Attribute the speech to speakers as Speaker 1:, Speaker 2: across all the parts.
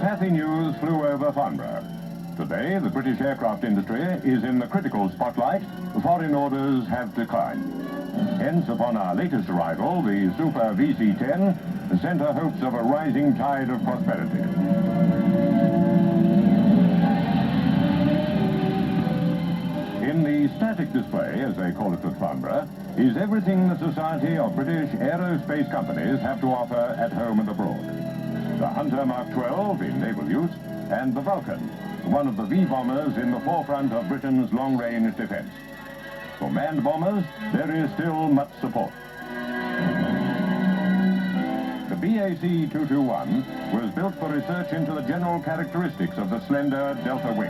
Speaker 1: Pathé news flew over Farnborough. Today, the British aircraft industry is in the critical spotlight. Foreign orders have declined. Hence, upon our latest arrival, the Super VC-10 sent her hopes of a rising tide of prosperity. In the static display, as they call it at Farnborough, is everything the Society of British Aerospace Companies have to offer at home and abroad. The Hunter Mark 12 in naval use, and the Vulcan, one of the V-bombers in the forefront of Britain's long-range defense. For manned bombers, there is still much support. The BAC-221 was built for research into the general characteristics of the slender delta wing.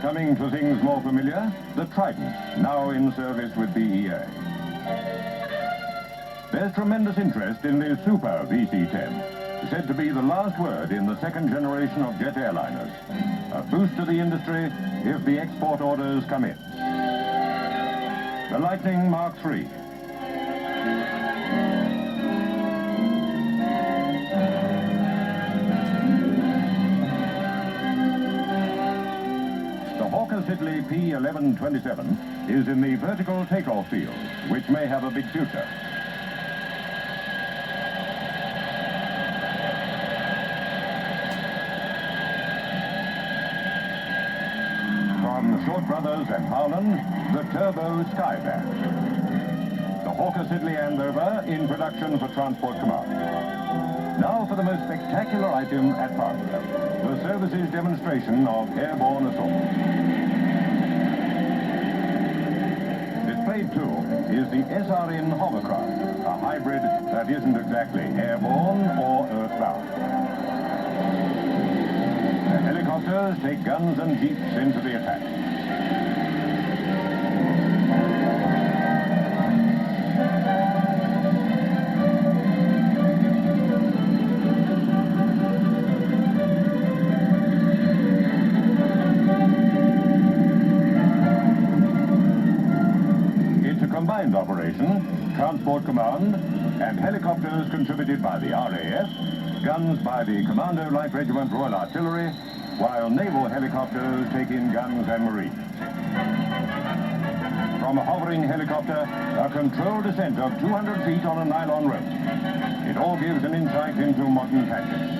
Speaker 1: Coming to things more familiar, the Trident, now in service with BEA. There's tremendous interest in the Super VC-10, said to be the last word in the second generation of jet airliners. A boost to the industry if the export orders come in. The Lightning Mark III. Siddeley P1127 is in the vertical takeoff field, which may have a big future. From Short Brothers and Howland, the Turbo Skyback. The Hawker Siddeley Andover in production for Transport Command. Now for the most spectacular item at Farnborough, the service's demonstration of airborne assault. Displayed too is the SRN hovercraft, a hybrid that isn't exactly airborne or earthbound. The helicopters take guns and jeeps into the attack. Combined operation, Transport Command, and helicopters contributed by the RAF, guns by the Commando Light Regiment Royal Artillery, while naval helicopters take in guns and marines. From a hovering helicopter, a controlled descent of 200 feet on a nylon rope. It all gives an insight into modern tactics.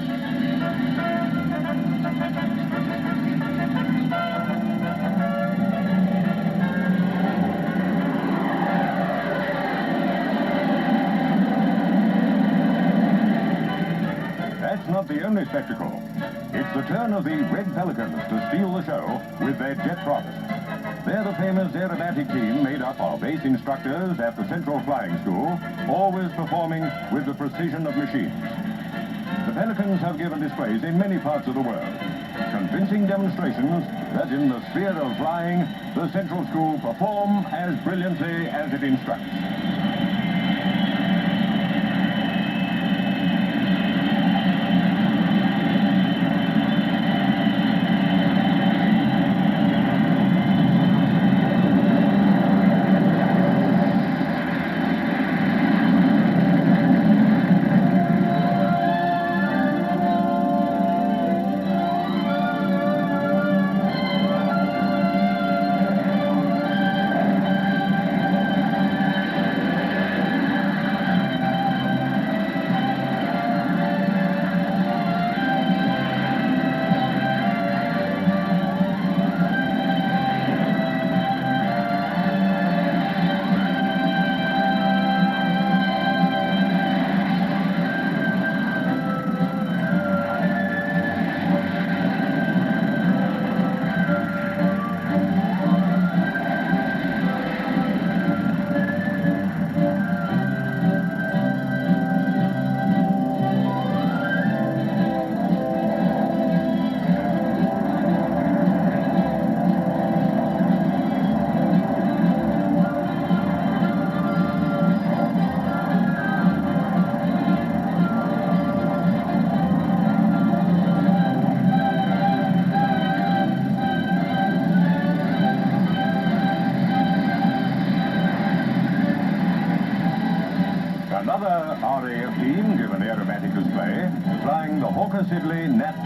Speaker 1: Not the only spectacle. It's the turn of the Red Pelicans to steal the show with their jet promise. They're the famous aerobatic team made up of ace instructors at the Central Flying School, always performing with the precision of machines. The Pelicans have given displays in many parts of the world, convincing demonstrations that in the sphere of flying, the Central School perform as brilliantly as it instructs.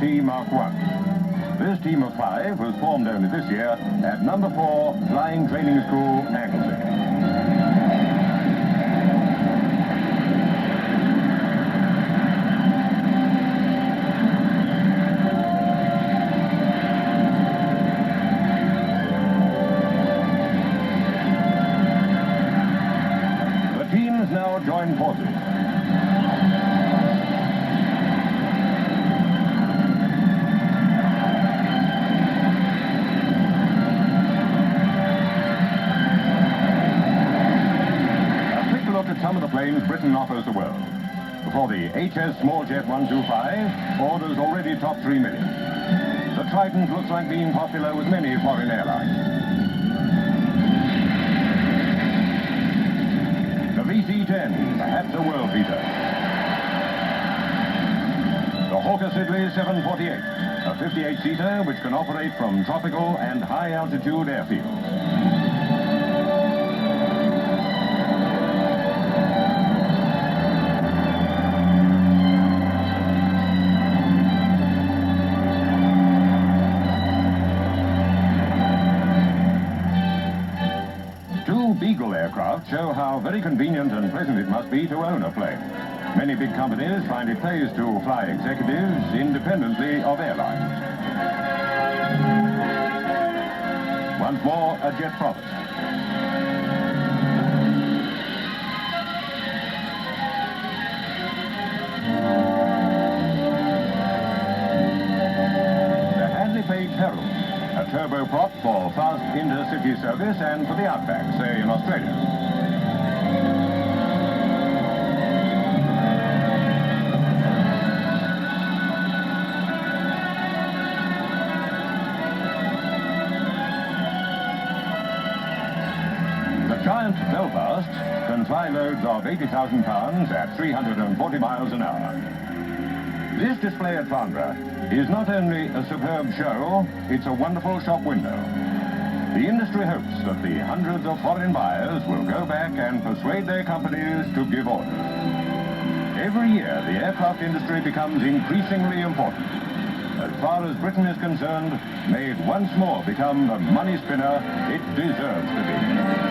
Speaker 1: Mark 1. This team of 5 was formed only this year at number 4 Flying Training School, Anglesey. Now join forces. A quick look at some of the planes Britain offers the world. For the HS Small Jet 125, orders already top 3 million. The Trident looks like being popular with many foreign airlines. VC-10, perhaps a world beater. The Hawker Siddeley 748, a 58-seater which can operate from tropical and high-altitude airfields. Beagle aircraft show how very convenient and pleasant it must be to own a plane. Many big companies find it pays to fly executives independently of airlines. Once more, a jet prophet. The Hadley Page Herald, a turboprop for fast intercity service and for the outback, say in Australia. The giant Belfast can fly loads of 80,000 pounds at 340 miles an hour. This display at Farnborough is not only a superb show, it's a wonderful shop window. The industry hopes that the hundreds of foreign buyers will go back and persuade their companies to give orders. Every year, the aircraft industry becomes increasingly important. As far as Britain is concerned, may it once more become the money spinner it deserves to be.